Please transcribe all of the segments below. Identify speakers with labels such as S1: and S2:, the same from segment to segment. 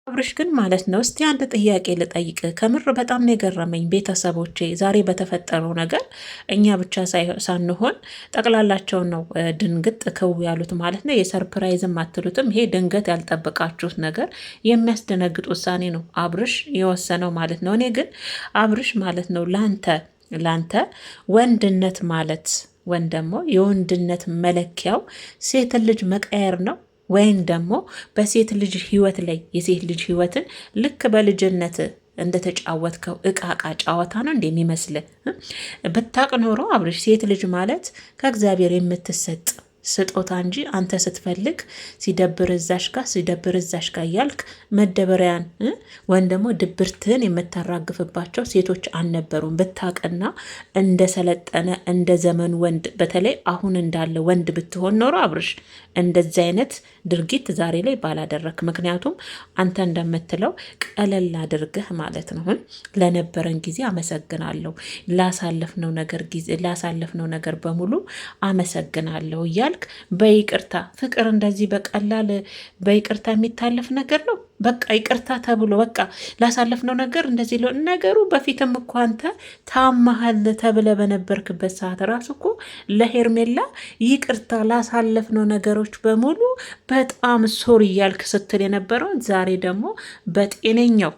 S1: አብርሽ ግን ማለት ነው። እስቲ አንድ ጥያቄ ልጠይቅ። ከምር በጣም ነው የገረመኝ ቤተሰቦቼ ዛሬ በተፈጠረው ነገር እኛ ብቻ ሳንሆን ጠቅላላቸው ነው ድንግጥ ክው ያሉት ማለት ነው። የሰርፕራይዝም አትሉትም። ይሄ ድንገት ያልጠበቃችሁት ነገር የሚያስደነግጥ ውሳኔ ነው አብርሽ የወሰነው ማለት ነው። እኔ ግን አብርሽ ማለት ነው ላንተ ወንድነት ማለት ወይም ደግሞ የወንድነት መለኪያው ሴትን ልጅ መቀየር ነው ወይም ደግሞ በሴት ልጅ ህይወት ላይ የሴት ልጅ ህይወትን ልክ በልጅነት እንደተጫወትከው እቃ ጨዋታ ነው እንደሚመስል ብታቅ ኖሮ አብርሽ ሴት ልጅ ማለት ከእግዚአብሔር የምትሰጥ ስጦታ እንጂ አንተ ስትፈልግ ሲደብር እዛሽ ጋር ሲደብር እዛሽ ጋር እያልክ መደበሪያን ወይም ደግሞ ድብርትህን የምታራግፍባቸው ሴቶች አልነበሩም። ብታቅና እንደሰለጠነ እንደ ዘመን ወንድ በተለይ አሁን እንዳለ ወንድ ብትሆን ኖሮ አብርሽ እንደዚህ አይነት ድርጊት ዛሬ ላይ ባላደረክ። ምክንያቱም አንተ እንደምትለው ቀለል አድርገህ ማለት ነው። ለነበረን ጊዜ አመሰግናለሁ፣ ላሳለፍነው ነገር በሙሉ አመሰግናለሁ እያልክ በይቅርታ ፍቅር እንደዚህ በቀላል በይቅርታ የሚታለፍ ነገር ነው። በቃ ይቅርታ ተብሎ በቃ ላሳለፍነው ነገር እንደዚህ ነገሩ በፊትም እኮ አንተ ታመሃል ተብለ በነበርክበት ሰዓት ራሱ እኮ ለሄርሜላ ይቅርታ ላሳለፍነው ነገሮች በሙሉ በጣም ሶሪ እያልክ ስትል የነበረው ዛሬ ደግሞ በጤነኛው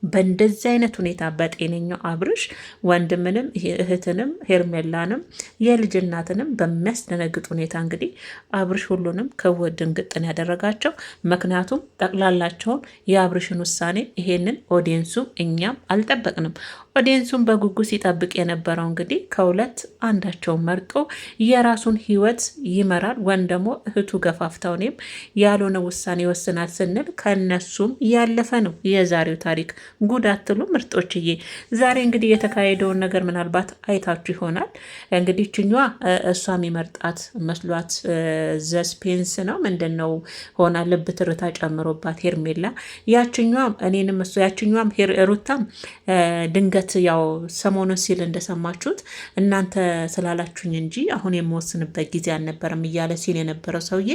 S1: በእንደዚህ አይነት ሁኔታ በጤነኛው አብርሽ ወንድምንም እህትንም ሄርሜላንም የልጅ እናትንም በሚያስደነግጥ ሁኔታ እንግዲህ አብርሽ ሁሉንም ድንግጥን ያደረጋቸው። ምክንያቱም ጠቅላላቸውን የአብርሽን ውሳኔ ይሄንን ኦዲየንሱም እኛም አልጠበቅንም። ኦዲየንሱን በጉጉት ሲጠብቅ የነበረው እንግዲህ ከሁለት አንዳቸውን መርጦ የራሱን ህይወት ይመራል ወይም ደግሞ እህቱ ገፋፍታው እኔም ያልሆነ ውሳኔ ይወስናል ስንል ከነሱም ያለፈ ነው የዛሬው ታሪክ። ጉድ አትሉ ምርጦችዬ። ዛሬ እንግዲህ የተካሄደውን ነገር ምናልባት አይታችሁ ይሆናል። እንግዲህ ችኛዋ እሷ የሚመርጣት መስሏት ዘስፔንስ ነው ምንድን ነው ሆና ልብ ትርታ ጨምሮባት ሄርሜላ፣ ያችኛዋም እኔንም እሱ ያችኛዋም ሩታም ድንገት ያው ሰሞኑን ሲል እንደሰማችሁት እናንተ ስላላችሁኝ እንጂ አሁን የምወስንበት ጊዜ አልነበረም እያለ ሲል የነበረው ሰውዬ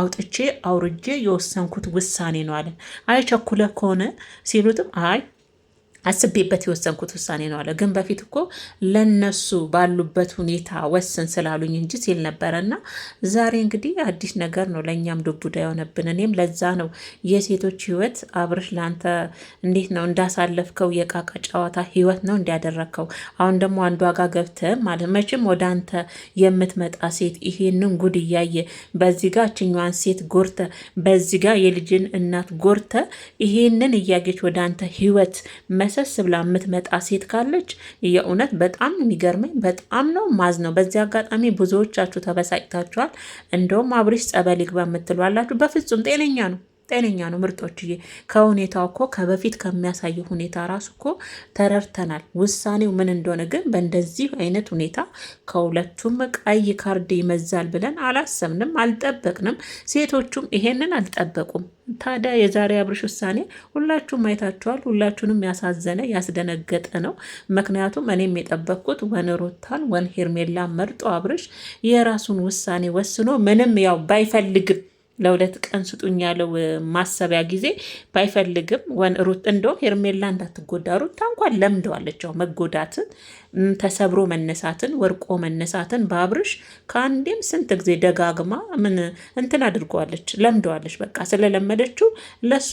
S1: አውጥቼ አውርጄ የወሰንኩት ውሳኔ ነው አለ። አይ ቸኩለ ከሆነ ሲሉትም አይ አስቤበት የወሰንኩት ውሳኔ ነው አለ። ግን በፊት እኮ ለነሱ ባሉበት ሁኔታ ወስን ስላሉኝ እንጂ ሲል ነበረ። እና ዛሬ እንግዲህ አዲስ ነገር ነው ለእኛም ዱቡዳ የሆነብን። እኔም ለዛ ነው የሴቶች ህይወት አብርሽ ለአንተ እንዴት ነው እንዳሳለፍከው የቃቃ ጨዋታ ህይወት ነው እንዲያደረግከው። አሁን ደግሞ አንዷ ጋር ገብተህ ማለት መቼም ወደ አንተ የምትመጣ ሴት ይሄንን ጉድ እያየ በዚህ ጋር ችኛዋን ሴት ጎርተ በዚህ ጋር የልጅን እናት ጎርተ ይሄንን እያጌች ወደ አንተ ህይወት መሰስ ብላ የምትመጣ ሴት ካለች የእውነት በጣም የሚገርመኝ በጣም ነው ማዝ ነው። በዚህ አጋጣሚ ብዙዎቻችሁ ተበሳጭታችኋል። እንደውም አብርሽ ጸበል ይግባ የምትሏላችሁ። በፍጹም ጤነኛ ነው ምርጦችዬ። ከሁኔታው እኮ ከበፊት ከሚያሳየው ሁኔታ ራሱ እኮ ተረድተናል ውሳኔው ምን እንደሆነ። ግን በእንደዚህ አይነት ሁኔታ ከሁለቱም ቀይ ካርድ ይመዛል ብለን አላሰብንም፣ አልጠበቅንም። ሴቶቹም ይሄንን አልጠበቁም። ታዲያ የዛሬ አብርሽ ውሳኔ ሁላችሁም አይታችኋል። ሁላችሁንም ያሳዘነ ያስደነገጠ ነው። ምክንያቱም እኔም የጠበቅኩት ወን ሩታን ወን ሄርሜላ መርጦ አብርሽ የራሱን ውሳኔ ወስኖ ምንም ያው ባይፈልግም ለሁለት ቀን ስጡኝ ያለው ማሰቢያ ጊዜ ባይፈልግም ሩት እንደውም ሄርሜላ እንዳትጎዳ ሩታ እንኳን ለምደዋለች መጎዳትን፣ ተሰብሮ መነሳትን፣ ወርቆ መነሳትን በአብርሽ ከአንዴም ስንት ጊዜ ደጋግማ ምን እንትን አድርገዋለች፣ ለምደዋለች። በቃ ስለለመደችው ለእሷ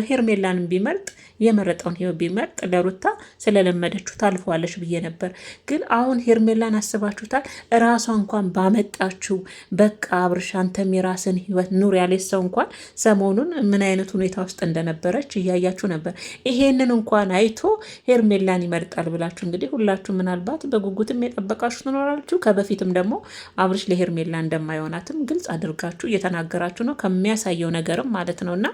S1: ሄርሜላንን ቢመርጥ የመረጠውን ህይወት ቢመርጥ ለሩታ ስለለመደችው ታልፈዋለች ብዬ ነበር። ግን አሁን ሄርሜላን አስባችሁታል? እራሷ እንኳን ባመጣችው በቃ አብርሽ አንተም የራስን ህይወት ኑር ያለች ሰው እንኳን ሰሞኑን ምን አይነት ሁኔታ ውስጥ እንደነበረች እያያችሁ ነበር። ይሄንን እንኳን አይቶ ሄርሜላን ይመርጣል ብላችሁ እንግዲህ ሁላችሁ ምናልባት በጉጉትም የጠበቃችሁ ትኖራላችሁ። ከበፊትም ደግሞ አብርሽ ለሄርሜላ እንደማይሆናትም ግልጽ አድርጋችሁ እየተናገራችሁ ነው፣ ከሚያሳየው ነገርም ማለት ነው። እና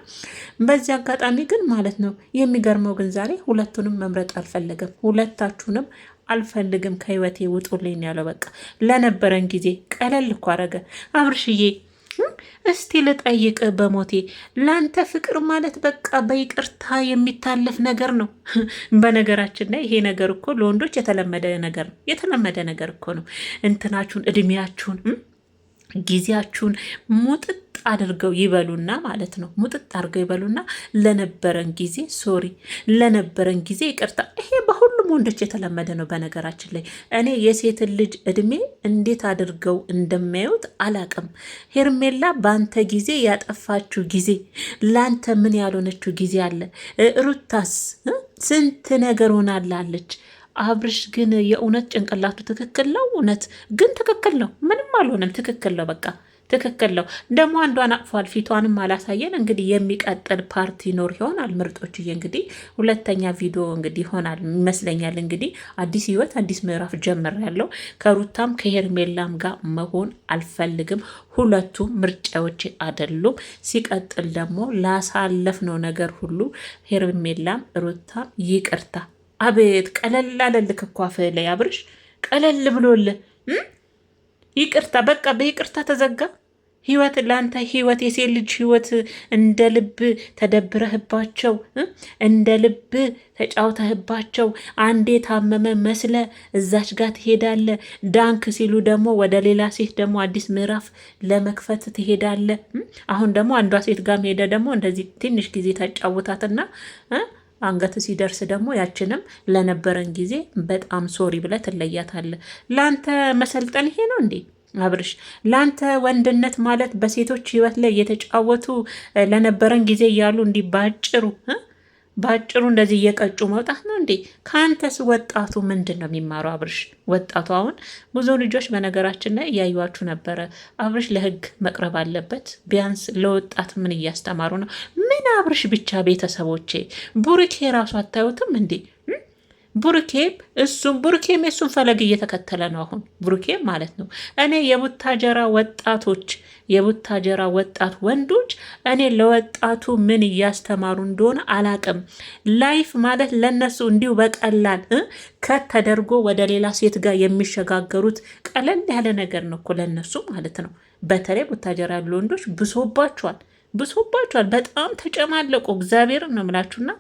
S1: በዚህ አጋጣሚ ግን ማለት ነው የሚገርመው ግን ዛሬ ሁለቱንም መምረጥ አልፈለገም። ሁለታችሁንም አልፈልግም ከህይወቴ ውጡልኝ ያለው በቃ ለነበረን ጊዜ ቀለል እኮ አረገ አብርሽዬ። እስቲ ልጠይቅ በሞቴ ላንተ ፍቅር ማለት በቃ በይቅርታ የሚታለፍ ነገር ነው። በነገራችን ላይ ይሄ ነገር እኮ ለወንዶች የተለመደ ነገር ነው። የተለመደ ነገር እኮ ነው። እንትናችሁን እድሜያችሁን ጊዜያችሁን ሙጥጥ አድርገው ይበሉና ማለት ነው። ሙጥጥ አድርገው ይበሉና ለነበረን ጊዜ ሶሪ፣ ለነበረን ጊዜ ይቅርታ። ይሄ በሁሉም ወንዶች የተለመደ ነው። በነገራችን ላይ እኔ የሴትን ልጅ እድሜ እንዴት አድርገው እንደሚያዩት አላቅም። ሄርሜላ በአንተ ጊዜ ያጠፋችው ጊዜ፣ ለአንተ ምን ያልሆነችው ጊዜ አለ? ሩታስ ስንት ነገር ሆናላለች። አብርሽ ግን የእውነት ጭንቅላቱ ትክክል ነው። እውነት ግን ትክክል ነው። ምንም አልሆነም። ትክክል ነው። በቃ ትክክል ነው። ደግሞ አንዷን አቅፏል፣ ፊቷንም አላሳየን። እንግዲህ የሚቀጥል ፓርቲ ይኖር ይሆናል ምርጦችዬ። እንግዲህ ሁለተኛ ቪዲዮ እንግዲህ ይሆናል ይመስለኛል። እንግዲህ አዲስ ህይወት አዲስ ምዕራፍ ጀምር ያለው ከሩታም ከሄርሜላም ጋር መሆን አልፈልግም። ሁለቱም ምርጫዎች አይደሉም። ሲቀጥል ደግሞ ላሳለፍነው ነገር ሁሉ ሄርሜላም ሩታም ይቅርታ። አቤት ቀለል አለልክ እኮ አፍህ ላይ አብርሽ፣ ቀለል ብሎልህ ይቅርታ። በቃ በይቅርታ ተዘጋ ህይወት። ለአንተ ህይወት የሴት ልጅ ህይወት እንደ ልብ ተደብረህባቸው፣ እንደ ልብ ተጫውተህባቸው፣ አንዴ ታመመ መስለ እዛች ጋር ትሄዳለ። ዳንክ ሲሉ ደግሞ ወደ ሌላ ሴት ደግሞ አዲስ ምዕራፍ ለመክፈት ትሄዳለ። አሁን ደግሞ አንዷ ሴት ጋር ሄደ ደግሞ እንደዚህ ትንሽ ጊዜ ተጫውታትና አንገት ሲደርስ ደግሞ ያችንም ለነበረን ጊዜ በጣም ሶሪ ብለህ ትለያታለህ። ለአንተ መሰልጠን ይሄ ነው እንዴ አብርሽ? ለአንተ ወንድነት ማለት በሴቶች ህይወት ላይ እየተጫወቱ ለነበረን ጊዜ እያሉ እንዲህ በአጭሩ እንደዚህ እየቀጩ መውጣት ነው እንዴ? ከአንተስ ወጣቱ ምንድን ነው የሚማረው አብርሽ? ወጣቱ አሁን ብዙ ልጆች በነገራችን ላይ እያዩዋችሁ ነበረ። አብርሽ ለህግ መቅረብ አለበት። ቢያንስ ለወጣት ምን እያስተማሩ ነው? ምን አብርሽ ብቻ ቤተሰቦቼ፣ ቡርኬ ራሱ አታዩትም እንዴ? ቡርኬም የሱን ፈለግ እየተከተለ ነው አሁን ቡርኬም ማለት ነው። እኔ የቡታጀራ ወጣት ወንዶች እኔ ለወጣቱ ምን እያስተማሩ እንደሆነ አላቅም። ላይፍ ማለት ለነሱ እንዲሁ በቀላል ከተደርጎ ወደ ሌላ ሴት ጋር የሚሸጋገሩት ቀለል ያለ ነገር ነው እኮ ለነሱ ማለት ነው። በተለይ ቡታጀራ ያሉ ወንዶች ብሶባቸዋል። በጣም ተጨማለቁ። እግዚአብሔርን ነው የምላችሁና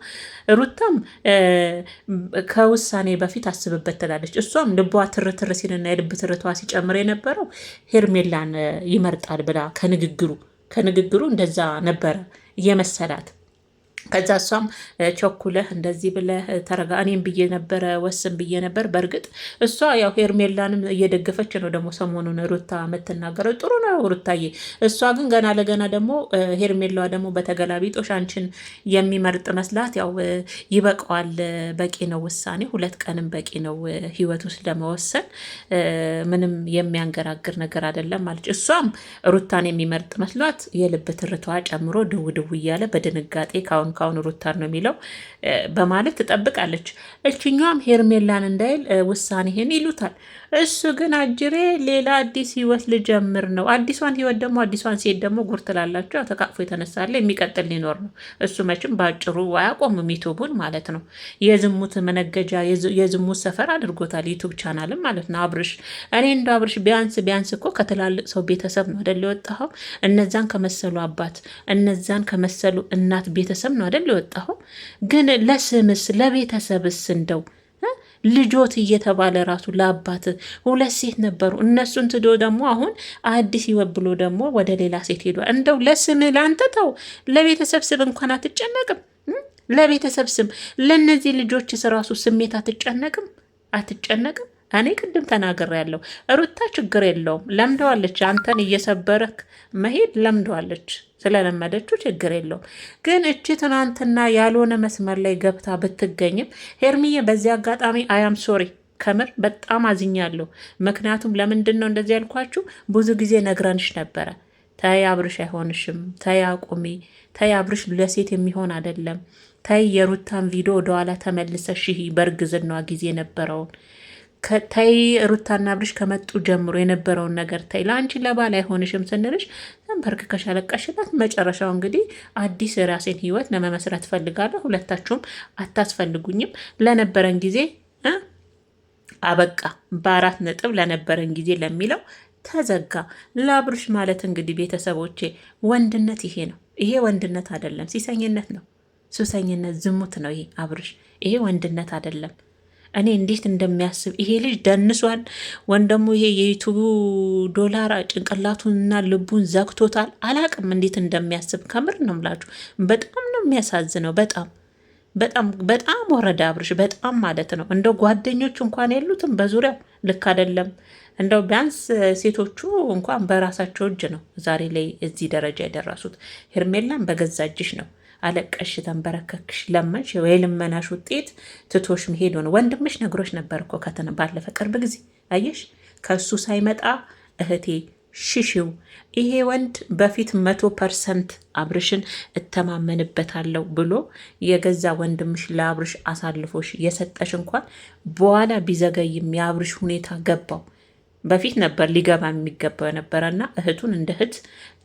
S1: ሩታም ከውሳኔ በፊት አስብበት ትላለች። እሷም ልቧ ትርትር ሲልና የልብ ትርቷ ሲጨምር የነበረው ሄርሜላን ይመርጣል ብላ ከንግግሩ እንደዛ ነበረ የመሰላት። ከዛ እሷም ቸኩለህ እንደዚህ ብለህ ተረጋ፣ እኔም ብዬ ነበረ ወስን ብዬ ነበር። በእርግጥ እሷ ያው ሄርሜላንም እየደገፈች ነው። ደግሞ ሰሞኑን ሩታ የምትናገረው ጥሩ ነው ሩታዬ። እሷ ግን ገና ለገና ደግሞ ሄርሜላዋ ደግሞ በተገላቢጦሽ አንቺን የሚመርጥ መስላት። ያው ይበቃዋል፣ በቂ ነው ውሳኔ፣ 2 ቀንም በቂ ነው ህይወት ውስጥ ለመወሰን፣ ምንም የሚያንገራግር ነገር አይደለም ማለች። እሷም ሩታን የሚመርጥ መስሏት የልብ ትርቷ ጨምሮ ድው እያለ በድንጋጤ ካሁን ሩታን ነው የሚለው በማለት ትጠብቃለች። እችኛዋም ሄርሜላን እንዳይል ውሳኔህን ይሉታል። እሱ ግን አጅሬ ሌላ አዲስ ህይወት ልጀምር ነው። አዲሷን ህይወት ደግሞ አዲሷን ሴት ደግሞ ጉር ትላላቸው። ተቃቅፎ የተነሳለ የሚቀጥል ሊኖር ነው። እሱ መቼም በአጭሩ አያቆምም ዩቱቡን ማለት ነው። የዝሙት መነገጃ የዝሙት ሰፈር አድርጎታል ዩቱብ ቻናልም ማለት ነው። አብርሽ እኔ እንደ አብርሽ ቢያንስ እኮ ከትላልቅ ሰው ቤተሰብ ነው አደል የወጣኸው? እነዛን ከመሰሉ አባት እነዛን ከመሰሉ እናት ቤተሰብ ነው አደል የወጣኸው? ግን ለስምስ ለቤተሰብስ እንደው ልጆት እየተባለ ራሱ ለአባት 2 ሴት ነበሩ። እነሱን ትዶ ደግሞ አሁን አዲስ ህይወት ብሎ ደግሞ ወደ ሌላ ሴት ሄዷል። እንደው ለስም ለአንተ ተው፣ ለቤተሰብ ስም እንኳን አትጨነቅም። ለቤተሰብ ስም ለእነዚህ ልጆች ራሱ ስሜት አትጨነቅም። እኔ ቅድም ተናግሬያለሁ። ሩታ ችግር የለውም ለምደዋለች። አንተን እየሰበረክ መሄድ ለምደዋለች። ስለለመደችው ችግር የለውም። ግን እቺ ትናንትና ያልሆነ መስመር ላይ ገብታ ብትገኝም ሄርሚዬ፣ በዚህ አጋጣሚ አያም ሶሪ ከምር በጣም አዝኛለሁ። ምክንያቱም ለምንድን ነው እንደዚህ ያልኳችሁ? ብዙ ጊዜ ነግረንሽ ነበረ። ተይ አብርሽ አይሆንሽም፣ ተይ አቁሚ፣ ተይ አብርሽ ለሴት የሚሆን አይደለም፣ ተይ የሩታን ቪዲዮ ወደኋላ ተመልሰሽ በእርግዝናዋ ጊዜ የነበረውን ተይ፣ ሩታና አብርሽ ከመጡ ጀምሮ የነበረውን ነገር ተይ፣ ለአንቺ ለባል አይሆንሽም ስንልሽ ተንበርክከሽ አለቀሽላት። መጨረሻው እንግዲህ አዲስ የራሴን ህይወት ለመመስረት ፈልጋለሁ፣ ሁለታችሁም አታስፈልጉኝም፣ ለነበረን ጊዜ አበቃ፣ በ4 ነጥብ ለነበረን ጊዜ ለሚለው ተዘጋ። ለአብርሽ ማለት እንግዲህ ቤተሰቦቼ ወንድነት ይሄ ነው። ይሄ ወንድነት አይደለም፣ ሲሰኝነት ነው። ሱሰኝነት፣ ዝሙት ነው ይሄ አብርሽ። ይሄ ወንድነት አይደለም። እኔ እንዴት እንደሚያስብ ይሄ ልጅ ደንሷል፣ ወይም ደግሞ ይሄ የዩቱቡ ዶላር ጭንቅላቱንና ልቡን ዘግቶታል። አላቅም እንዴት እንደሚያስብ ከምር ነው ምላችሁ። በጣም ነው የሚያሳዝነው። በጣም በጣም በጣም ወረደ አብርሽ፣ በጣም ማለት ነው። እንደው ጓደኞቹ እንኳን የሉትም በዙሪያው። ልክ አይደለም። እንደው ቢያንስ ሴቶቹ እንኳን በራሳቸው እጅ ነው ዛሬ ላይ እዚህ ደረጃ የደረሱት። ሄርሜላን በገዛ እጅሽ ነው አለቀሽ፣ ተንበረከክሽ፣ ለመንሽ። የልመናሽ ውጤት ትቶሽ መሄድ ሆነ። ወንድምሽ ነግሮች ነበር እኮ ባለፈ ቅርብ ጊዜ አየሽ። ከሱ ሳይመጣ እህቴ ሽሽው። ይሄ ወንድ በፊት 100% አብርሽን እተማመንበታለሁ ብሎ የገዛ ወንድምሽ ለአብርሽ አሳልፎሽ የሰጠሽ እንኳን በኋላ ቢዘገይም የአብርሽ ሁኔታ ገባው። በፊት ነበር ሊገባ የሚገባው የነበረና እህቱን እንደ እህት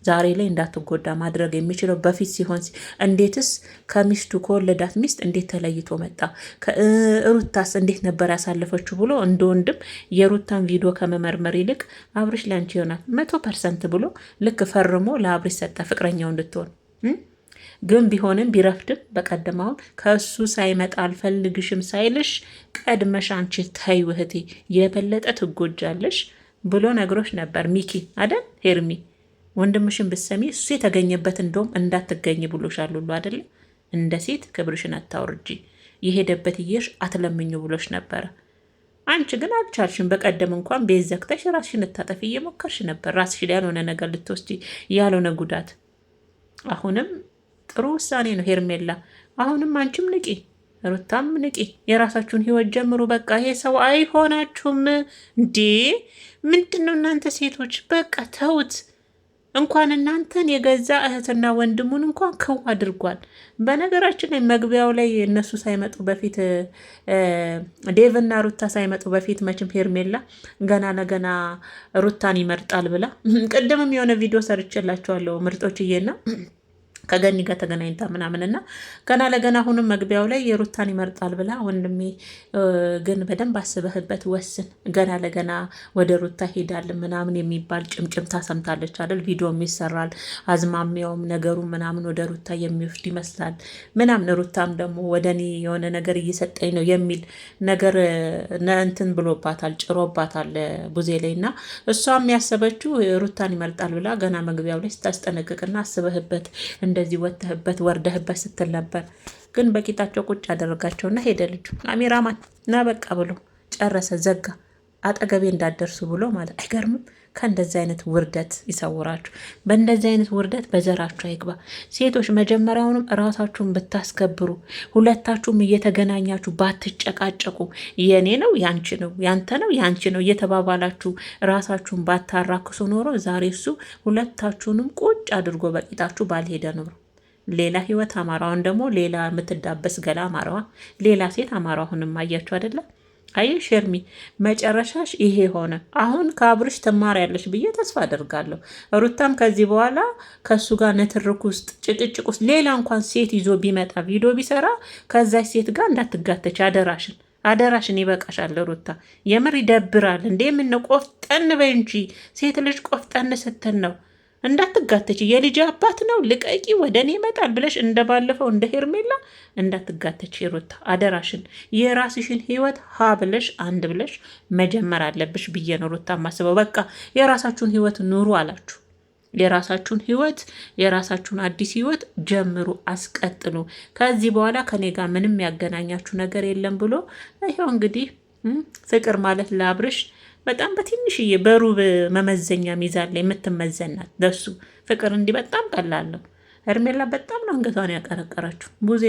S1: ዛሬ ላይ እንዳትጎዳ ማድረግ የሚችለው በፊት ሲሆን፣ እንዴትስ ከሚስቱ ከወለዳት ሚስት እንዴት ተለይቶ መጣ? ሩታስ እንዴት ነበር ያሳለፈችው ብሎ እንደ ወንድም የሩታን ቪዲዮ ከመመርመር ይልቅ አብርሽ ላንቺ ይሆናል 100% ብሎ ልክ ፈርሞ ለአብርሽ ሰጠ ፍቅረኛው እንድትሆን። ግን ቢሆንም ቢረፍድም በቀደማውን ከእሱ ሳይመጣ አልፈልግሽም ሳይልሽ ቀድመሽ አንቺ ተይ እህቴ የበለጠ ትጎጃለሽ ብሎ ነግሮች ነበር። ሚኪ አደል ሄርሚ ወንድምሽን ብትሰሚ እሱ የተገኘበት እንደውም እንዳትገኝ ብሎሻል ሁሉ አደለ። እንደ ሴት ክብርሽን አታውርጂ፣ የሄደበት እየሽ አትለምኙ ብሎሽ ነበረ። አንቺ ግን አልቻልሽም። በቀደም እንኳን ቤት ዘግተሽ ራስሽን እታጠፊ እየሞከርሽ ነበር፣ ራስሽ ያልሆነ ነገር ልትወስጂ ያልሆነ ጉዳት። አሁንም ጥሩ ውሳኔ ነው ሄርሜላ። አሁንም አንቺም ንቂ፣ ሩታም ንቂ፣ የራሳችሁን ህይወት ጀምሩ። በቃ ይሄ ሰው አይሆናችሁም እንዴ! ምንድን ነው እናንተ ሴቶች? በቃ ተውት። እንኳን እናንተን የገዛ እህትና ወንድሙን እንኳን ክው አድርጓል። በነገራችን ላይ መግቢያው ላይ እነሱ ሳይመጡ በፊት ዴቭና ሩታ ሳይመጡ በፊት መቼም ሄርሜላ ገና ለገና ሩታን ይመርጣል ብላ ቅድምም የሆነ ቪዲዮ ሰርቼላቸዋለሁ ምርጦችዬና ከገኒ ጋር ተገናኝታ ምናምንና ገና ለገና አሁንም መግቢያው ላይ የሩታን ይመርጣል ብላ፣ ወንድሜ ግን በደንብ አስበህበት ወስን፣ ገና ለገና ወደ ሩታ ሄዳል ምናምን የሚባል ጭምጭምታ ሰምታለች አይደል? ቪዲዮም ይሰራል፣ አዝማሚያውም ነገሩ ምናምን ወደ ሩታ የሚወስድ ይመስላል ምናምን። ሩታም ደግሞ ወደ እኔ የሆነ ነገር እየሰጠኝ ነው የሚል ነገር እንትን ብሎባታል፣ ጭሮባታል ቡዜ ላይ እና እሷም ያሰበችው ሩታን ይመርጣል ብላ ገና መግቢያው ላይ ስታስጠነቅቅና አስበህበት እንደዚህ ወተህበት ወርደህበት ስትል ነበር። ግን በቂጣቸው ቁጭ አደረጋቸውና ሄደ ልጁ። ካሜራማን ና በቃ ብሎ ጨረሰ፣ ዘጋ። አጠገቤ እንዳደርሱ ብሎ ማለት አይገርምም? ከእንደዚህ አይነት ውርደት ይሰውራችሁ። በእንደዚህ አይነት ውርደት በዘራችሁ አይግባ። ሴቶች መጀመሪያውንም እራሳችሁን ብታስከብሩ፣ ሁለታችሁም እየተገናኛችሁ ባትጨቃጨቁ፣ የኔ ነው ያንቺ ነው ያንተ ነው ያንቺ ነው እየተባባላችሁ ራሳችሁን ባታራክሱ ኖሮ ዛሬ እሱ ሁለታችሁንም ቁጭ አድርጎ በቂጣችሁ ባልሄደ ኖሮ። ሌላ ህይወት አማራውን ደግሞ ሌላ የምትዳበስ ገላ አማራዋ፣ ሌላ ሴት አማራዋ። አሁንም አያችሁ አይደለም? አየሽ ሸርሚ መጨረሻሽ ይሄ ሆነ። አሁን ከአብርሽ ትማሪያለሽ ብዬ ተስፋ አደርጋለሁ። ሩታም ከዚህ በኋላ ከእሱ ጋር ንትርክ ውስጥ ጭቅጭቅ ውስጥ ሌላ እንኳን ሴት ይዞ ቢመጣ ቪዲዮ ቢሰራ ከዛች ሴት ጋር እንዳትጋተች አደራሽን፣ አደራሽን። ይበቃሻል ሩታ፣ የምር ይደብራል እንዴ! ምን ቆፍጠን በይ እንጂ ሴት ልጅ ቆፍጠን ስትል ነው እንዳትጋተች። የልጅ አባት ነው ልቀቂ፣ ወደ እኔ ይመጣል ብለሽ እንደባለፈው እንደ ሄርሜላ እንዳትጋተች ሩታ፣ አደራሽን። የራስሽን ህይወት ሀ ብለሽ አንድ ብለሽ መጀመር አለብሽ ብዬ ነው ሩታ ማስበው። በቃ የራሳችሁን ህይወት ኑሩ አላችሁ። የራሳችሁን ህይወት የራሳችሁን አዲስ ህይወት ጀምሩ፣ አስቀጥሉ። ከዚህ በኋላ ከኔ ጋር ምንም ያገናኛችሁ ነገር የለም ብሎ ይኸው እንግዲህ ፍቅር ማለት ለአብርሽ በጣም በትንሽዬ በሩብ መመዘኛ ሚዛን ላይ የምትመዘናት ለሱ ፍቅር እንዲህ በጣም ቀላል ነው። ሄርሜላ በጣም ነው አንገቷን ያቀረቀረችው። ቡዜ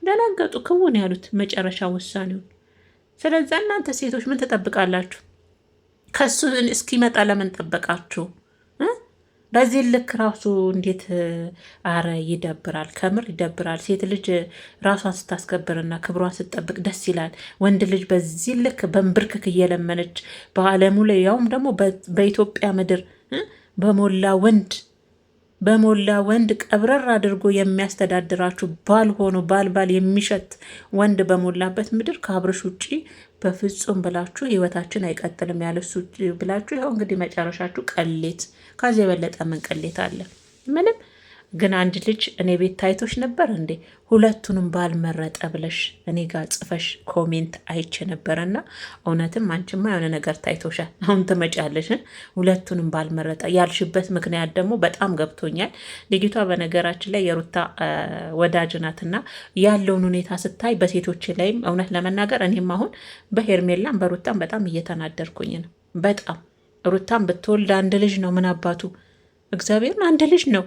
S1: ደነገጡ፣ ክውን ያሉት መጨረሻ ውሳኔውን። ስለዛ እናንተ ሴቶች ምን ትጠብቃላችሁ? ከሱ እስኪመጣ ለምን ጠበቃችሁ? በዚህ ልክ ራሱ እንዴት! አረ ይደብራል፣ ከምር ይደብራል። ሴት ልጅ ራሷን ስታስከብርና ክብሯን ስትጠብቅ ደስ ይላል። ወንድ ልጅ በዚህ ልክ በንብርክክ እየለመነች በዓለሙ ላይ ያውም ደግሞ በኢትዮጵያ ምድር በሞላ ወንድ ቀብረር አድርጎ የሚያስተዳድራችሁ ባል ሆኖ ባል የሚሸት ወንድ በሞላበት ምድር ከአብርሽ ውጭ በፍጹም ብላችሁ ህይወታችን አይቀጥልም ያለሱ ብላችሁ ይኸው እንግዲህ መጨረሻችሁ ቀሌት። ከዚህ የበለጠ ምን ቅሌት አለ? ምንም። ግን አንድ ልጅ እኔ ቤት ታይቶች ነበር እንዴ? ሁለቱንም ባልመረጠ ብለሽ እኔ ጋር ጽፈሽ ኮሜንት አይቼ ነበረና እውነትም አንቺማ የሆነ ነገር ታይቶሻል። አሁን ትመጫለሽ ሁለቱንም ባልመረጠ ያልሽበት ምክንያት ደግሞ በጣም ገብቶኛል። ልጅቷ በነገራችን ላይ የሩታ ወዳጅ ናትና ያለውን ሁኔታ ስታይ በሴቶች ላይም እውነት ለመናገር እኔም አሁን በሄርሜላም በሩታም በጣም እየተናደርኩኝ ነው። በጣም ሩታም ብትወልድ አንድ ልጅ ነው። ምን አባቱ እግዚአብሔርን አንድ ልጅ ነው።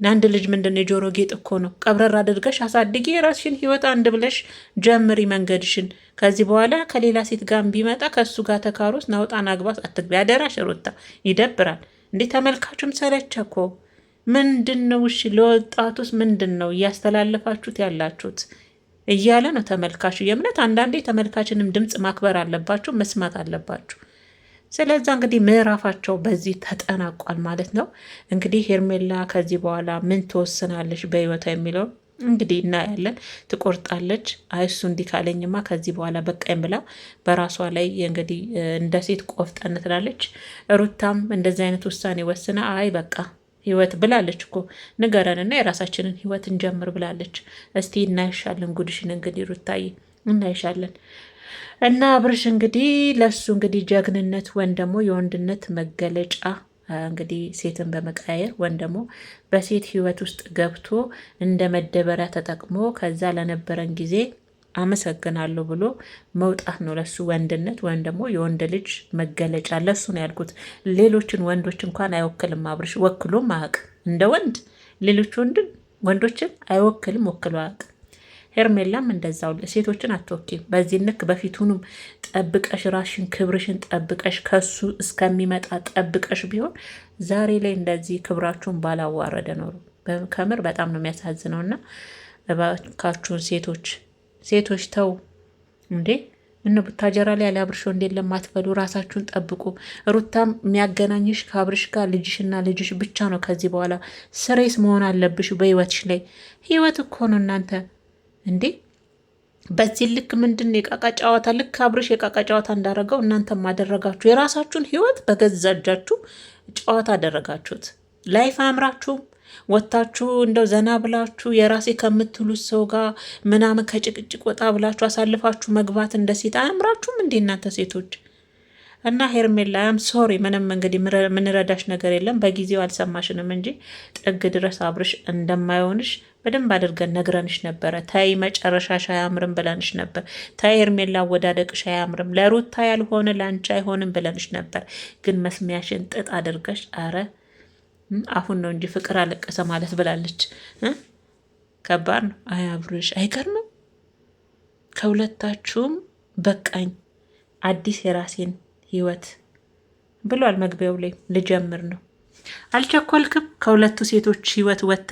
S1: አንድ ልጅ ምንድን የጆሮ ጌጥ እኮ ነው። ቀብረር አድርገሽ አሳድጊ፣ የራስሽን ህይወት አንድ ብለሽ ጀምሪ መንገድሽን። ከዚህ በኋላ ከሌላ ሴት ጋር ቢመጣ ከእሱ ጋር ተካሮስ ናውጣን አግባት አትግቢ። አደራሽ ሩታ፣ ይደብራል እንዴ! ተመልካቹም ሰለቸ እኮ። ምንድን ነው እሺ? ለወጣቱስ ምንድን ነው እያስተላለፋችሁት ያላችሁት እያለ ነው ተመልካቹ። የእምነት አንዳንዴ ተመልካችንም ድምፅ ማክበር አለባችሁ፣ መስማት አለባችሁ። ስለዛ እንግዲህ ምዕራፋቸው በዚህ ተጠናቋል ማለት ነው። እንግዲህ ሄርሜላ ከዚህ በኋላ ምን ትወስናለች በህይወቷ የሚለው እንግዲህ እናያለን። ትቆርጣለች። እሱ እንዲህ ካለኝማ ከዚህ በኋላ በቃኝ ብላ በራሷ ላይ እንግዲህ እንደ ሴት ቆፍጠን ትላለች። ሩታም እንደዚህ አይነት ውሳኔ ወስና አይ በቃ ህይወት ብላለች እኮ ንገረንና የራሳችንን ህይወት እንጀምር ብላለች። እስቲ እናይሻለን ጉድሽን እንግዲህ ሩታዬ እናይሻለን። እና አብርሽ እንግዲህ ለሱ እንግዲህ ጀግንነት ወይም ደግሞ የወንድነት መገለጫ እንግዲህ ሴትን በመቀያየር ወይም ደግሞ በሴት ህይወት ውስጥ ገብቶ እንደ መደበሪያ ተጠቅሞ ከዛ ለነበረን ጊዜ አመሰግናለሁ ብሎ መውጣት ነው ለሱ ወንድነት ወይም ደግሞ የወንድ ልጅ መገለጫ። ለሱ ነው ያልኩት። ሌሎችን ወንዶች እንኳን አይወክልም አብርሽ፣ ወክሎም አያውቅም። እንደ ወንድ ሌሎች ወንዶችን አይወክልም፣ ወክሎ አያውቅም። ሄርሜላም እንደዛው ሴቶችን አትወኪም። በዚህ ልክ በፊቱንም ጠብቀሽ ራሽን ክብርሽን ጠብቀሽ ከሱ እስከሚመጣ ጠብቀሽ ቢሆን ዛሬ ላይ እንደዚህ ክብራችሁን ባላዋረደ ኖሩ። ከምር በጣም ነው የሚያሳዝነው። እና እባካችሁን ሴቶች ተው እንዴ! እነ ቡታጀራ ላይ ያለ አብርሽ እንዴት ለማትበሉ ራሳችሁን ጠብቁ። ሩታም የሚያገናኝሽ ከአብርሽ ጋር ልጅሽና ልጅሽ ብቻ ነው። ከዚህ በኋላ ስሬስ መሆን አለብሽ በህይወትሽ ላይ። ህይወት እኮ ነው እናንተ እንዴ! በዚህ ልክ ምንድን የቃቃ ጨዋታ? ልክ አብርሽ የቃቃ ጨዋታ እንዳደረገው እናንተም አደረጋችሁ። የራሳችሁን ህይወት በገዛ እጃችሁ ጨዋታ አደረጋችሁት። ላይፍ አያምራችሁም? ወታችሁ እንደው ዘና ብላችሁ የራሴ ከምትሉት ሰው ጋር ምናምን ከጭቅጭቅ ወጣ ብላችሁ አሳልፋችሁ መግባት እንደ ሴት አያምራችሁም እንዴ እናንተ ሴቶች? እና ሄርሜላ ያም ሶሪ ምንም እንግዲህ ምንረዳሽ ነገር የለም። በጊዜው አልሰማሽንም እንጂ ጥግ ድረስ አብርሽ እንደማይሆንሽ በደንብ አድርገን ነግረንሽ ነበረ። ታይ መጨረሻሽ አያምርም ብለንሽ ነበር። ታይ ሄርሜላ አወዳደቅሽ አያምርም፣ ለሩታ ያልሆነ ለአንቺ አይሆንም ብለንሽ ነበር። ግን መስሚያሽን ጥጥ አድርገሽ አረ አሁን ነው እንጂ ፍቅር አለቀሰ ማለት ብላለች። ከባድ ነው። አይ አብርሽ አይገርምም? ከሁለታችሁም በቃኝ አዲስ የራሴን ህይወት ብሏል። መግቢያው ላይ ልጀምር ነው። አልቸኮልክም? ከሁለቱ ሴቶች ህይወት ወጥተ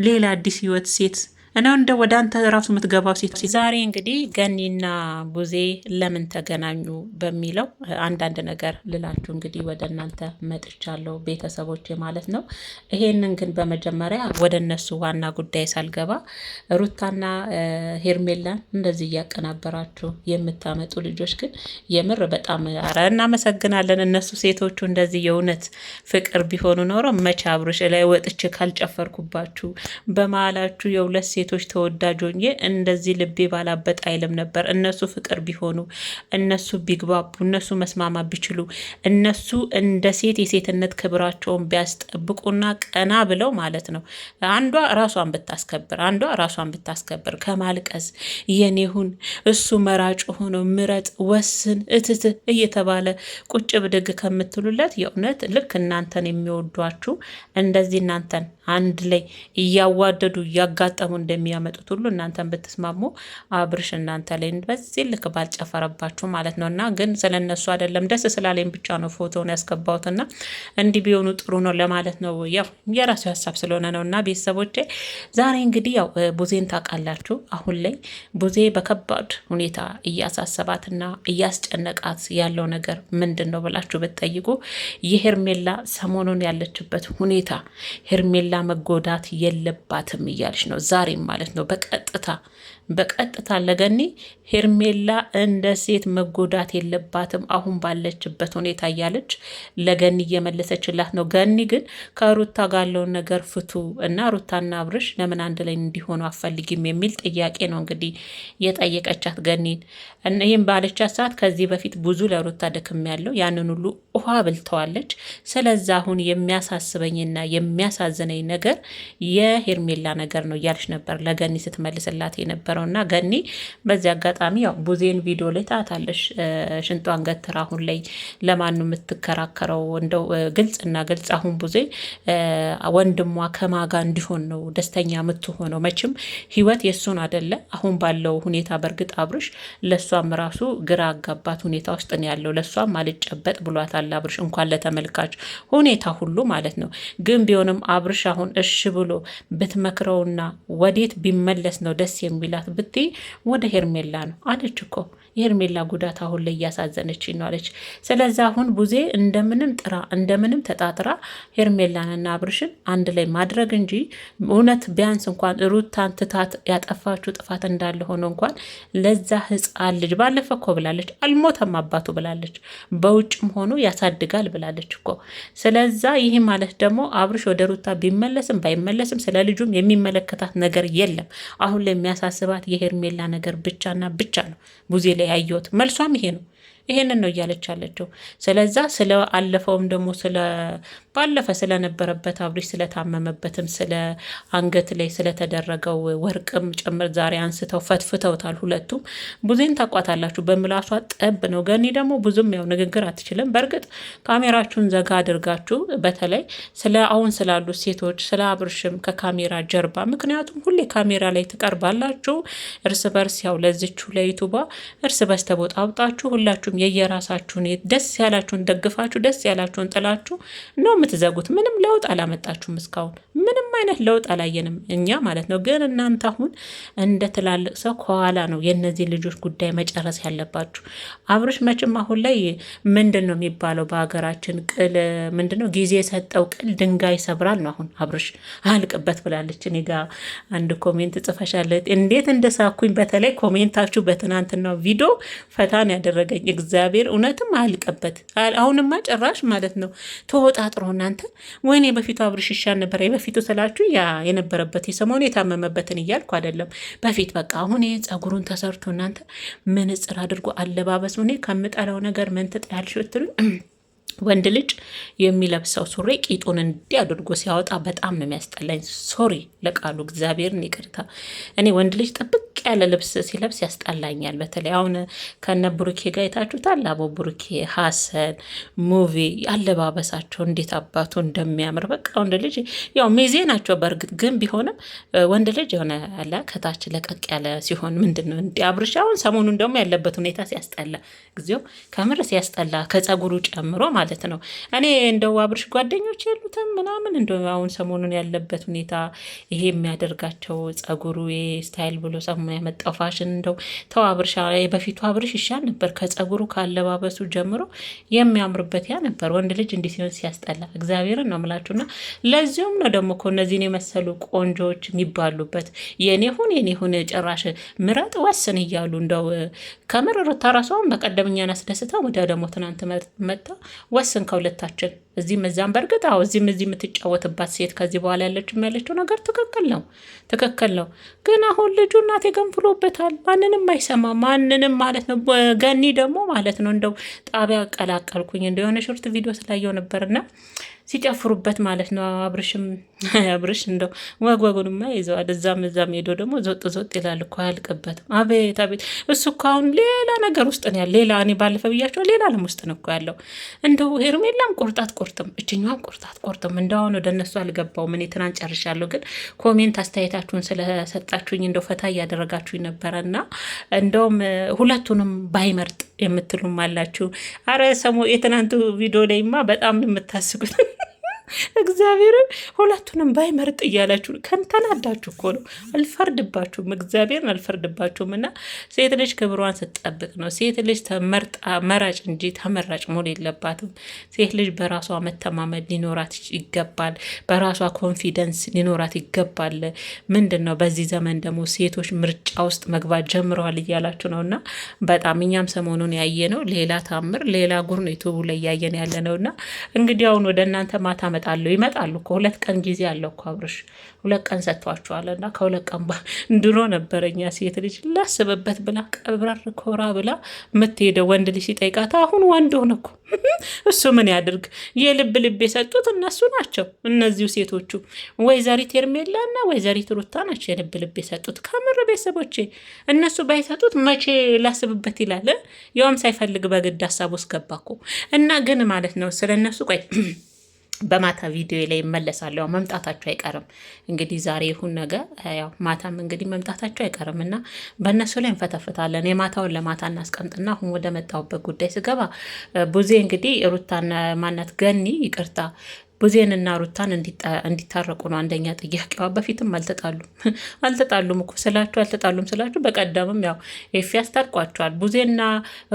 S1: ሌላ አዲስ ህይወት ሴት እኔው እንደ ወደ አንተ ራሱ የምትገባው ሴት። ዛሬ እንግዲህ ገኒና ቡዜ ለምን ተገናኙ በሚለው አንዳንድ ነገር ልላችሁ እንግዲህ ወደ እናንተ መጥቻለሁ ቤተሰቦች ማለት ነው። ይሄንን ግን በመጀመሪያ ወደ እነሱ ዋና ጉዳይ ሳልገባ ሩታና ሄርሜላን እንደዚህ እያቀናበራችሁ የምታመጡ ልጆች ግን የምር በጣም ኧረ እናመሰግናለን። እነሱ ሴቶቹ እንደዚህ የእውነት ፍቅር ቢሆኑ ኖሮ መቼ አብርሽ ላይ ወጥቼ ካልጨፈርኩባችሁ በመሀላችሁ የሁለት ሴቶች ተወዳጅ ሆኜ እንደዚህ ልቤ ባላበጥ አይልም ነበር። እነሱ ፍቅር ቢሆኑ፣ እነሱ ቢግባቡ፣ እነሱ መስማማ ቢችሉ፣ እነሱ እንደ ሴት የሴትነት ክብራቸውን ቢያስጠብቁና ቀና ብለው ማለት ነው። አንዷ ራሷን ብታስከብር ከማልቀስ የኔሁን እሱ መራጭ ሆኖ ምረጥ፣ ወስን፣ እትት እየተባለ ቁጭ ብድግ ከምትሉለት የእውነት ልክ እናንተን የሚወዷችሁ እንደዚህ እናንተን አንድ ላይ እያዋደዱ እያጋጠሙ እንደሚያመጡት ሁሉ እናንተን ብትስማሙ አብርሽ እናንተ ላይ በዚህ ልክ ባልጨፈረባችሁ ማለት ነው። እና ግን ስለነሱ አይደለም ደስ ስላለኝ ብቻ ነው ፎቶውን ያስገባሁትና እንዲህ ቢሆኑ ጥሩ ነው ለማለት ነው። ያው የራሱ ሀሳብ ስለሆነ ነው። እና ቤተሰቦቼ ዛሬ እንግዲህ ያው ቡዜን ታውቃላችሁ። አሁን ላይ ቡዜ በከባድ ሁኔታ እያሳሰባትና እያስጨነቃት ያለው ነገር ምንድን ነው ብላችሁ ብትጠይቁ የሄርሜላ ሰሞኑን ያለችበት ሁኔታ ሄርሜላ መጎዳት የለባትም እያለች ነው ዛሬ አልቻለችም ማለት ነው። በቀጥታ ለገኒ ሄርሜላ እንደ ሴት መጎዳት የለባትም አሁን ባለችበት ሁኔታ እያለች ለገኒ እየመለሰችላት ነው። ገኒ ግን ከሩታ ጋር ያለውን ነገር ፍቱ እና ሩታና አብርሽ ለምን አንድ ላይ እንዲሆኑ አፈልጊም የሚል ጥያቄ ነው እንግዲህ የጠየቀቻት ገኒን። ይህም ባለቻት ሰዓት ከዚህ በፊት ብዙ ለሩታ ደክም ያለው ያንን ሁሉ ውሃ ብልተዋለች። ስለዛ አሁን የሚያሳስበኝና የሚያሳዝነኝ ነገር የሄርሜላ ነገር ነው እያለች ነበር ለገኒ ስትመልስላት የነበረው። እና ገኒ በዚህ አጋጣሚ ያው ቡዜን ቪዲዮ ላይ ታታለሽ ሽንጧን ገትራ አሁን ላይ ለማን ነው የምትከራከረው? እንደው ግልጽና ግልጽ አሁን ቡዜ ወንድሟ ከማጋ እንዲሆን ነው ደስተኛ የምትሆነው። መቼም ህይወት የሱን አይደለ አሁን ባለው ሁኔታ። በእርግጥ አብርሽ ለሷም ራሱ ግራ አጋባት ሁኔታ ውስጥ ነው ያለው። ለሷም አልጨበጥ ብሏታል አብርሽ እንኳን ለተመልካች ሁኔታ ሁሉ ማለት ነው። ግን ቢሆንም አብርሽ አሁን እሺ ብሎ ብትመክረውና ወዴት ቢመለስ ነው ደስ የሚላት ብትይ ወደ ሄርሜላ ነው አለች እኮ። የሄርሜላ ጉዳት አሁን ላይ እያሳዘነች ነው አለች። ስለዚ አሁን ቡዜ እንደምንም ጥራ እንደምንም ተጣጥራ ሄርሜላንና አብርሽን አንድ ላይ ማድረግ እንጂ እውነት ቢያንስ እንኳን ሩታን ትታት ያጠፋችው ጥፋት እንዳለ ሆኖ እንኳን ለዛ ህፃን ልጅ ባለፈ እኮ ብላለች፣ አልሞተም አባቱ ብላለች፣ በውጭም ሆኖ ያሳድጋል ብላለች እኮ። ስለዛ ይህ ማለት ደግሞ አብርሽ ወደ ሩታ ቢመለስም ባይመለስም ስለ ልጁም የሚመለከታት ነገር የለም። አሁን ላይ የሚያሳስባት የሄርሜላ ነገር ብቻና ብቻ ነው ቡዜ ላይ ያየሁት። መልሷም ይሄ ነው። ይሄንን ነው እያለች ያለችው። ስለዛ ስለ አለፈውም ደግሞ ባለፈ ስለነበረበት አብርሽ ስለታመመበትም ስለ አንገት ላይ ስለተደረገው ወርቅም ጭምር ዛሬ አንስተው ፈትፍተውታል ሁለቱም። ቡዜን ታቋታላችሁ፣ በምላሷ ጠብ ነው። ገኒ ደግሞ ብዙም ያው ንግግር አትችልም። በእርግጥ ካሜራችሁን ዘጋ አድርጋችሁ በተለይ ስለ አሁን ስላሉት ሴቶች ስለ አብርሽም ከካሜራ ጀርባ፣ ምክንያቱም ሁሌ ካሜራ ላይ ትቀርባላችሁ እርስ በርስ ያው ለዝቹ ለዩቱባ እርስ በርስ ተቦጣብጣችሁ ሁላችሁም የየራሳችሁን ደስ ያላችሁን ደግፋችሁ ደስ ያላችሁን ጥላችሁ ነው የምትዘጉት። ምንም ለውጥ አላመጣችሁም እስካሁን ምንም አይነት ለውጥ አላየንም እኛ ማለት ነው። ግን እናንተ አሁን እንደ ትላልቅ ሰው ከኋላ ነው የእነዚህ ልጆች ጉዳይ መጨረስ ያለባችሁ። አብርሽ መቼም አሁን ላይ ምንድን ነው የሚባለው በሀገራችን ቅል ምንድን ነው ጊዜ የሰጠው ቅል ድንጋይ ይሰብራል ነው። አሁን አብርሽ አልቅበት ብላለች። እኔ ጋ አንድ ኮሜንት ጽፈሻለት እንዴት እንደሳኩኝ። በተለይ ኮሜንታችሁ በትናንትናው ቪዲዮ ፈታን ያደረገኝ እግዚአብሔር እውነትም አልቀበት። አሁንማ ጭራሽ ማለት ነው ተወጣጥሮ እናንተ ወይኔ በፊቱ አብርሽ ይሻል ነበር። በፊቱ ስላችሁ ያ የነበረበት የሰሞኑ የታመመበትን እያልኩ አይደለም። በፊት በቃ አሁን ጸጉሩን ተሰርቶ እናንተ ምንጽር አድርጎ አለባበስ እኔ ከምጠላው ነገር ምን ትጠያለሽ ብትሉኝ ወንድ ልጅ የሚለብሰው ሱሪ ቂጡን እንዲህ አድርጎ ሲያወጣ በጣም ነው የሚያስጠላኝ። ሶሪ ለቃሉ እግዚአብሔርን ይቅርታ። እኔ ወንድ ልጅ ጥብቅ ያለ ልብስ ሲለብስ ያስጠላኛል። በተለይ አሁን ከነ ብሩኬ ጋር የታችሁታል። አቦ ብሩኬ፣ ሀሰን፣ ሙቪ አለባበሳቸው እንዴት አባቱ እንደሚያምር በቃ ወንድ ልጅ ያው ሚዜ ናቸው በእርግጥ ግን ቢሆንም ወንድ ልጅ የሆነ አለ ከታች ለቀቅ ያለ ሲሆን ምንድን ነው እንዲ አብርሽ አሁን ሰሞኑን ደግሞ ያለበት ሁኔታ ሲያስጠላ ጊዜው ከምር ሲያስጠላ ከጸጉሩ ጨምሮ ማለት ነው። እኔ እንደው አብርሽ ጓደኞች የሉትም ምናምን እንደው አሁን ሰሞኑን ያለበት ሁኔታ ይሄ የሚያደርጋቸው ጸጉሩ ስታይል ብሎ ሰሙ ያመጣው ፋሽን እንደው ተው አብርሽ፣ በፊቱ አብርሽ ይሻል ነበር ከጸጉሩ ካለባበሱ ጀምሮ የሚያምርበት ያ ነበር። ወንድ ልጅ እንዲህ ሲሆን ሲያስጠላ እግዚአብሔርን ነው የምላችሁና ለዚሁም ነው ደግሞ እኮ እነዚህን የመሰሉ ቆንጆዎች የሚባሉበት የኔ ሁን ጭራሽ ምረጥ ወስን እያሉ እንደው ከምር ሩታ ራሷን በቀደምኛን አስደስታ ወዲያ ደግሞ ትናንት መጣ ወስን ከሁለታችን እዚህም እዛም። በእርግጥ አዎ እዚህም እዚህ የምትጫወትባት ሴት ከዚህ በኋላ ያለችው ነገር ትክክል ነው። ግን አሁን ልጁ እናቴ ገንፍሎበታል። ማንንም አይሰማ ማንንም ማለት ነው። ገኒ ደግሞ ማለት ነው እንደው ጣቢያ ቀላቀልኩኝ እንደሆነ ሾርት ቪዲዮ ስላየው ነበርና ሲጨፍሩበት ማለት ነው። አብርሽ እንደው ወግወጉንማ ይዘዋል። እዛም ሄዶ ደግሞ ዞጥ ይላል እኮ አያልቅበትም። አቤት እሱ እኮ አሁን ሌላ ነገር ውስጥ ነው ያለ። ሌላ እኔ ባለፈ ብያቸው ሌላ ዓለም ውስጥ ነው እኮ ያለው። እንደው ሄርሜላም ቁርጣት ቆርጥም እችኛዋም ቁርጣት ቆርጥም። እንደሁን ወደ እነሱ አልገባውም። እኔ ትናንት ጨርሻለሁ። ግን ኮሜንት አስተያየታችሁን ስለሰጣችሁኝ እንደው ፈታ እያደረጋችሁኝ ነበረና እንደውም ሁለቱንም ባይመርጥ የምትሉም አላችሁ። አረ የትናንቱ ቪዲዮ ላይማ በጣም የምታስጉት እግዚአብሔርን ሁለቱንም ባይመርጥ እያላችሁ ከንተናዳችሁ እኮ ነው። አልፈርድባችሁም፣ እግዚአብሔርን አልፈርድባችሁም። እና ሴት ልጅ ክብሯን ስትጠብቅ ነው። ሴት ልጅ ተመርጣ መራጭ እንጂ ተመራጭ መሆን የለባትም። ሴት ልጅ በራሷ መተማመን ሊኖራት ይገባል። በራሷ ኮንፊደንስ ሊኖራት ይገባል። ምንድን ነው በዚህ ዘመን ደግሞ ሴቶች ምርጫ ውስጥ መግባት ጀምረዋል እያላችሁ ነው። እና በጣም እኛም ሰሞኑን ያየ ነው ሌላ ታምር ሌላ ጉር ነው ዩቱቡ ላይ እያየን ያለ ነው። እና እንግዲህ አሁን ወደ እናንተ ማታ እመጣለሁ። ይመጣሉ እኮ 2 ቀን ጊዜ አለው እኮ አብርሽ 2 ቀን ሰጥቷቸዋል። እና ከ2 ቀን ድሮ ነበረኛ ሴት ልጅ ላስብበት ብላ ቀብረር ኮራ ብላ የምትሄደው ወንድ ልጅ ሲጠይቃት አሁን ወንድ ሆነ እኮ። እሱ ምን ያድርግ? የልብ ልብ የሰጡት እነሱ ናቸው። እነዚሁ ሴቶቹ ወይዘሪት ሄርሜላና ወይዘሪት ሩታ ናቸው የልብ ልብ የሰጡት። ከምር ቤተሰቦቼ እነሱ ባይሰጡት መቼ ላስብበት ይላል። ያውም ሳይፈልግ በግድ ሀሳብ ውስጥ ገባ እኮ። እና ግን ማለት ነው ስለ እነሱ ቆይ በማታ ቪዲዮ ላይ ይመለሳለሁ። መምጣታቸው አይቀርም እንግዲህ ዛሬ ይሁን ነገ፣ ያው ማታም እንግዲህ መምጣታቸው አይቀርም እና በእነሱ ላይ እንፈተፍታለን። የማታውን ለማታ እናስቀምጥና አሁን ወደ መጣሁበት ጉዳይ ስገባ ቡዜ እንግዲህ ሩታና ማናት ገኒ ይቅርታ ቡዜንና ሩታን እንዲታረቁ ነው አንደኛ ጥያቄዋ። በፊትም አልተጣሉም እኮ አልተጣሉም ስላችሁ በቀደምም ያው ኤፊ ያስታርቋቸዋል። ቡዜና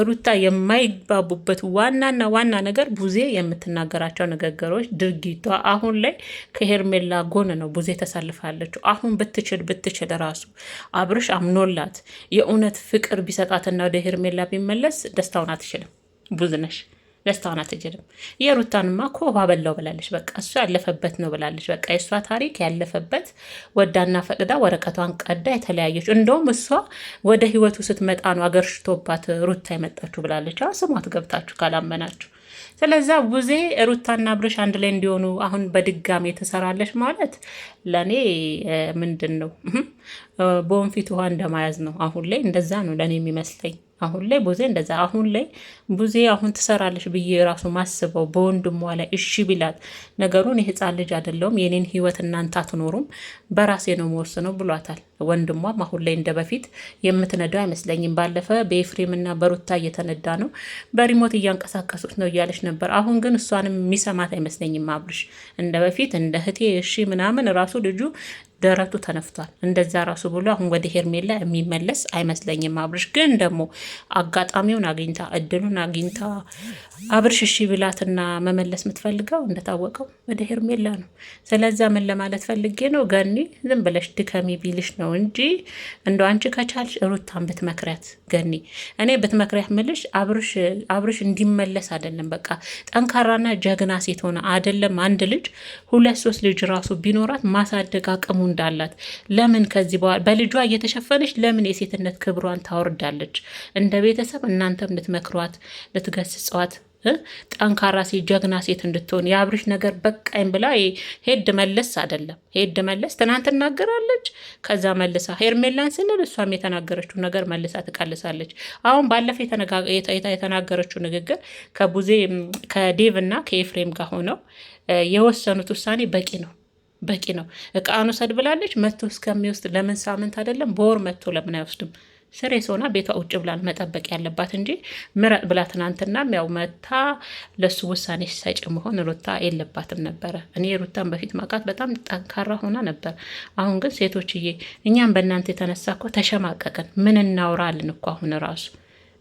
S1: ሩታ የማይግባቡበት ዋናና ዋና ነገር ቡዜ የምትናገራቸው ንግግሮች፣ ድርጊቷ አሁን ላይ ከሄርሜላ ጎን ነው ቡዜ ተሰልፋለች። አሁን ብትችል ራሱ አብርሽ አምኖላት የእውነት ፍቅር ቢሰጣትና ወደ ሄርሜላ ቢመለስ ደስታውን አትችልም ቡዝነሽ ደስታውን አትችልም። የሩታንማ እኮ ውሃ በላው ብላለች። በቃ እሱ ያለፈበት ነው ብላለች። በቃ የእሷ ታሪክ ያለፈበት ወዳና ፈቅዳ ወረቀቷን ቀዳ የተለያየች። እንደውም እሷ ወደ ህይወቱ ስትመጣ ነው አገርሽቶባት ሩታ የመጣችሁ ብላለች። ስሟት ገብታችሁ ካላመናችሁ። ስለዛ ቡዜ ሩታና አብርሽ አንድ ላይ እንዲሆኑ አሁን በድጋሚ ትሰራለች ማለት ለእኔ ምንድን ነው በወንፊት ውሃ እንደማያዝ ነው። አሁን ላይ እንደዛ ነው ለእኔ የሚመስለኝ። አሁን ላይ ቡዜ እንደዛ አሁን ላይ ቡዜ አሁን ትሰራለች ብዬ ራሱ ማስበው በወንድሟ ላይ እሺ ቢላት ነገሩን የህፃን ልጅ አይደለሁም የኔን ህይወት እናንተ አትኖሩም በራሴ ነው መወስነው ብሏታል። ወንድሟም አሁን ላይ እንደ በፊት የምትነዳው አይመስለኝም። ባለፈ በኤፍሬምና በሩታ እየተነዳ ነው፣ በሪሞት እያንቀሳቀሱት ነው እያለች ነበር። አሁን ግን እሷንም የሚሰማት አይመስለኝም አብርሽ። እንደ በፊት እንደ እህቴ እሺ ምናምን ራሱ ልጁ ደረቱ ተነፍቷል። እንደዛ ራሱ ብሎ አሁን ወደ ሄርሜላ የሚመለስ አይመስለኝም። አብርሽ ግን ደግሞ አጋጣሚውን አግኝታ እድሉን አግኝታ አብርሽ እሺ ብላትና መመለስ የምትፈልገው እንደታወቀው ወደ ሄርሜላ ነው። ስለዛ ምን ለማለት ፈልጌ ነው ገኒ ዝም ብለሽ ድከሚ ቢልሽ ነው እንጂ እንደ አንቺ ከቻልሽ ሩታን ብትመክሪያት ገኒ፣ እኔ ብትመክሪያት ምልሽ አብርሽ እንዲመለስ አይደለም። በቃ ጠንካራና ጀግና ሴት ሆነ አይደለም አንድ ልጅ 2-3 ልጅ ራሱ ቢኖራት ማሳደግ አቅሙ እንዳላት ለምን ከዚህ በኋላ በልጇ እየተሸፈነች ለምን የሴትነት ክብሯን ታወርዳለች? እንደ ቤተሰብ እናንተም ልትመክሯት ልትገስጸዋት ጠንካራ ሴት ጀግና ሴት እንድትሆን የአብርሽ ነገር በቃኝ ብላ ሄድ መለስ አይደለም። ሄድ መለስ ትናንት ትናገራለች፣ ከዛ መልሳ ሄርሜላን ስንል እሷም የተናገረችው ነገር መልሳ ትቀልሳለች። አሁን ባለፈ የተናገረችው ንግግር ከዴቭ እና ከኤፍሬም ጋር ሆነው የወሰኑት ውሳኔ በቂ ነው። እቃኑ ሰድ ብላለች። መጥቶ እስከሚወስድ ለምን ሳምንት አይደለም በወር መጥቶ ለምን አይወስድም? ስሬስ ሆና ቤቷ ውጭ ብላል መጠበቅ ያለባት እንጂ ምረጥ ብላ ትናንትናም ያው መታ ለሱ ውሳኔ ሰጭ መሆን ሩታ የለባትም ነበረ። እኔ ሩታን በፊት ማውቃት በጣም ጠንካራ ሆና ነበር። አሁን ግን ሴቶችዬ እኛም በእናንተ የተነሳ እኮ ተሸማቀቅን። ምን እናውራልን እኮ አሁን ራሱ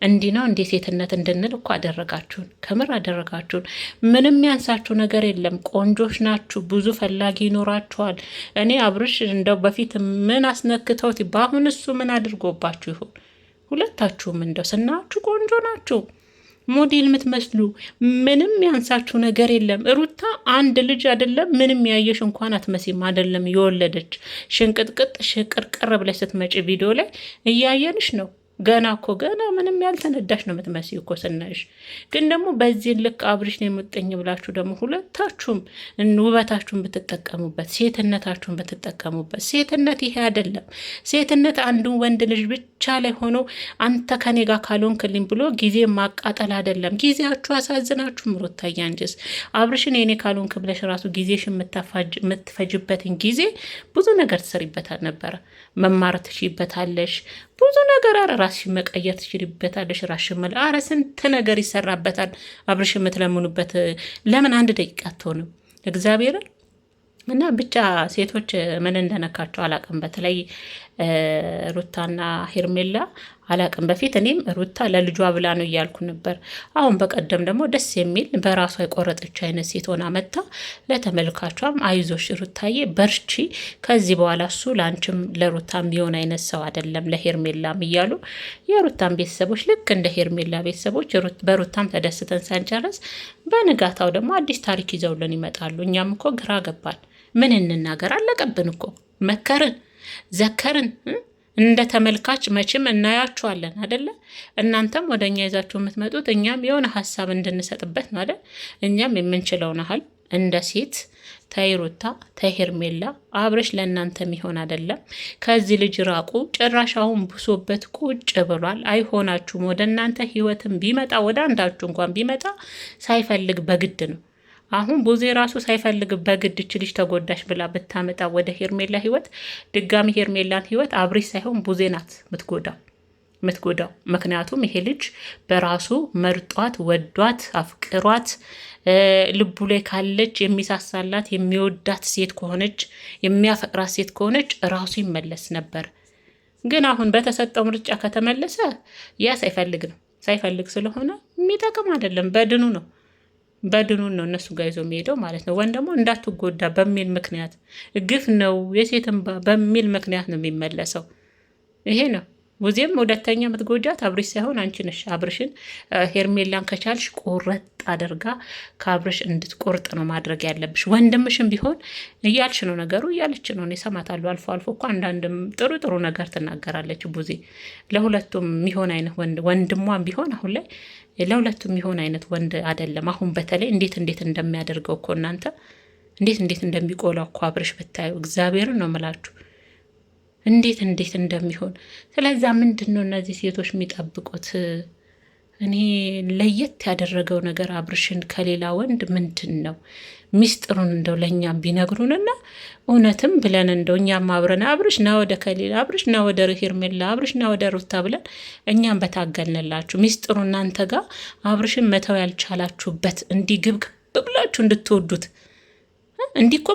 S1: እንዲህ ነው እንዴ ሴትነት እንድንል እኮ አደረጋችሁን። ከምር አደረጋችሁን። ምንም ያንሳችሁ ነገር የለም። ቆንጆች ናችሁ። ብዙ ፈላጊ ይኖራችኋል። እኔ አብርሽ እንደው በፊት ምን አስነክተውት በአሁን እሱ ምን አድርጎባችሁ ይሆን? ሁለታችሁም እንደው ስናችሁ ቆንጆ ናችሁ። ሞዴል የምትመስሉ ምንም ያንሳችሁ ነገር የለም። ሩታ አንድ ልጅ አይደለም ምንም ያየሽ እንኳን አትመሲም። አይደለም የወለደች ሽንቅጥቅጥ ሽቅርቅር ብለሽ ስትመጪ ቪዲዮ ላይ እያየንሽ ነው። ገና ምንም ያልተነዳሽ ነው የምትመስዪው እኮ ስናይሽ። ግን ደግሞ በዚህ ልክ አብርሽ ነው የምጠኝ ብላችሁ ደግሞ ሁለታችሁም ውበታችሁን ብትጠቀሙበት፣ ሴትነታችሁን ብትጠቀሙበት። ሴትነት ይሄ አይደለም። ሴትነት አንዱ ወንድ ልጅ ብቻ ላይ ሆኖ አንተ ከኔ ጋር ካልሆንክልኝ ብሎ ጊዜ ማቃጠል አይደለም። ጊዜያችሁ አሳዝናችሁ ሩታዬ፣ አንቺስ አብርሽን የኔ ካልሆንክ ብለሽ ራሱ ጊዜሽ የምትፈጅበትን ጊዜ ብዙ ነገር ትሰሪበታል ነበረ። መማር ትችይበታለሽ ብዙ ነገር። አረ ራስሽን መቀየር ትችልበታለሽ። ራስሽን አረ ስንት ነገር ይሰራበታል። አብርሽ የምትለምኑበት ለምን 1 ደቂቃ አትሆንም? እግዚአብሔርን እና ብቻ ሴቶች ምን እንደነካቸው አላቅም። በተለይ ሩታና ሄርሜላ አላቅም። በፊት እኔም ሩታ ለልጇ ብላ ነው እያልኩ ነበር። አሁን በቀደም ደግሞ ደስ የሚል በራሷ የቆረጠች አይነት ሴት ሆና መታ ለተመልካቿም አይዞሽ ሩታዬ በርቺ፣ ከዚህ በኋላ እሱ ለአንቺም ለሩታም ቢሆን አይነት ሰው አይደለም ለሄርሜላም እያሉ የሩታም ቤተሰቦች ልክ እንደ ሄርሜላ ቤተሰቦች በሩታም ተደስተን ሳንጨረስ በንጋታው ደግሞ አዲስ ታሪክ ይዘውልን ይመጣሉ። እኛም እኮ ግራ ገባን። ምን እንናገር? አለቀብን እኮ መከርን ዘከርን። እንደ ተመልካች መቼም እናያችኋለን አደለ? እናንተም ወደ እኛ ይዛችሁ የምትመጡት እኛም የሆነ ሀሳብ እንድንሰጥበት ነው አይደል? እኛም የምንችለውን ያህል እንደ ሴት ተይ ሩታ ተይ ሄርሜላ፣ አብረሽ ለእናንተ የሚሆን አይደለም። ከዚህ ልጅ ራቁ። ጭራሻውን ብሶበት ቁጭ ብሏል። አይሆናችሁም። ወደ እናንተ ህይወትም ቢመጣ ወደ አንዳችሁ እንኳን ቢመጣ ሳይፈልግ በግድ ነው። አሁን ቡዜ ራሱ ሳይፈልግ በግድ እች ልጅ ተጎዳሽ ብላ ብታመጣ ወደ ሄርሜላ ህይወት ድጋሚ ሄርሜላን ህይወት አብሬሽ ሳይሆን ቡዜ ናት ምትጎዳው። ምክንያቱም ይሄ ልጅ በራሱ መርጧት ወዷት አፍቅሯት ልቡ ላይ ካለች የሚሳሳላት የሚወዳት ሴት ከሆነች የሚያፈቅራት ሴት ከሆነች ራሱ ይመለስ ነበር። ግን አሁን በተሰጠው ምርጫ ከተመለሰ ያ ሳይፈልግ ነው። ሳይፈልግ ስለሆነ የሚጠቅም አይደለም። በድኑን ነው እነሱ ጋር ይዞ የሚሄደው ማለት ነው። ወይም ደግሞ እንዳትጎዳ በሚል ምክንያት ግፍ ነው የሴት እንባ በሚል ምክንያት ነው የሚመለሰው። ይሄ ነው። ቡዜም ሁለተኛ የምትጎጃት አብርሽ ሳይሆን አንቺ ነሽ። አብርሽን ሄርሜላን ከቻልሽ ቆረጥ አድርጋ ከአብርሽ እንድትቆርጥ ነው ማድረግ ያለብሽ። ወንድምሽም ቢሆን እያልሽ ነው ነገሩ እያለች ነው። እኔ እሰማታለሁ አልፎ አልፎ እኮ አንዳንድም ጥሩ ነገር ትናገራለች ቡዜ። ለሁለቱም የሚሆን አይነት ወንድሟም ቢሆን አሁን ላይ ለሁለቱም የሚሆን አይነት ወንድ አይደለም። አሁን በተለይ እንዴት እንደሚያደርገው እኮ እናንተ እንዴት እንደሚቆላው እኮ አብርሽ ብታዩ እግዚአብሔርን ነው የምላችሁ እንዴት እንደሚሆን። ስለዛ ምንድን ነው እነዚህ ሴቶች የሚጠብቁት? እኔ ለየት ያደረገው ነገር አብርሽን ከሌላ ወንድ ምንድን ነው ሚስጥሩን እንደው ለእኛም ቢነግሩንና እውነትም ብለን እንደው እኛም አብረን አብርሽ ና ወደ ከሌላ አብርሽ ና ወደ ሄርሜላ አብርሽ ና ወደ ሩታ ብለን እኛም በታገልንላችሁ ሚስጥሩ እናንተ ጋር አብርሽን መተው ያልቻላችሁበት እንዲህ ግብግብ ብላችሁ እንድትወዱት እንዲህ እኮ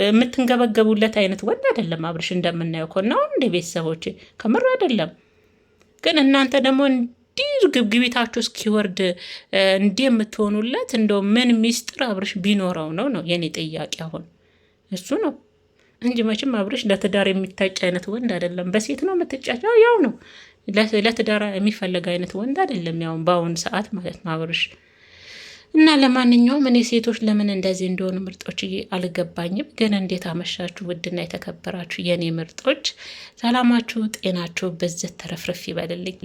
S1: የምትንገበገቡለት አይነት ወንድ አይደለም አብርሽ። እንደምናየው እኮ ነው እንደ ቤተሰቦች ከምር አይደለም። ግን እናንተ ደግሞ እንዲህ ግብግቢታችሁ እስኪወርድ እንዲህ የምትሆኑለት እንደው ምን ሚስጥር አብርሽ ቢኖረው ነው የኔ ጥያቄ። አሁን እሱ ነው እንጂ መቼም አብርሽ ለትዳር የሚታጭ አይነት ወንድ አይደለም። በሴት ነው የምትጫጫው፣ ያው ነው ለትዳር የሚፈለግ አይነት ወንድ አይደለም፣ ያው በአሁኑ ሰዓት ማለት ነው አብርሽ። እና ለማንኛውም እኔ ሴቶች ለምን እንደዚህ እንደሆኑ ምርጦች አልገባኝም። ግን እንዴት አመሻችሁ ውድና የተከበራችሁ የኔ ምርጦች፣ ሰላማችሁ ጤናችሁ በዘት ተረፍረፍ ይበልልኝ።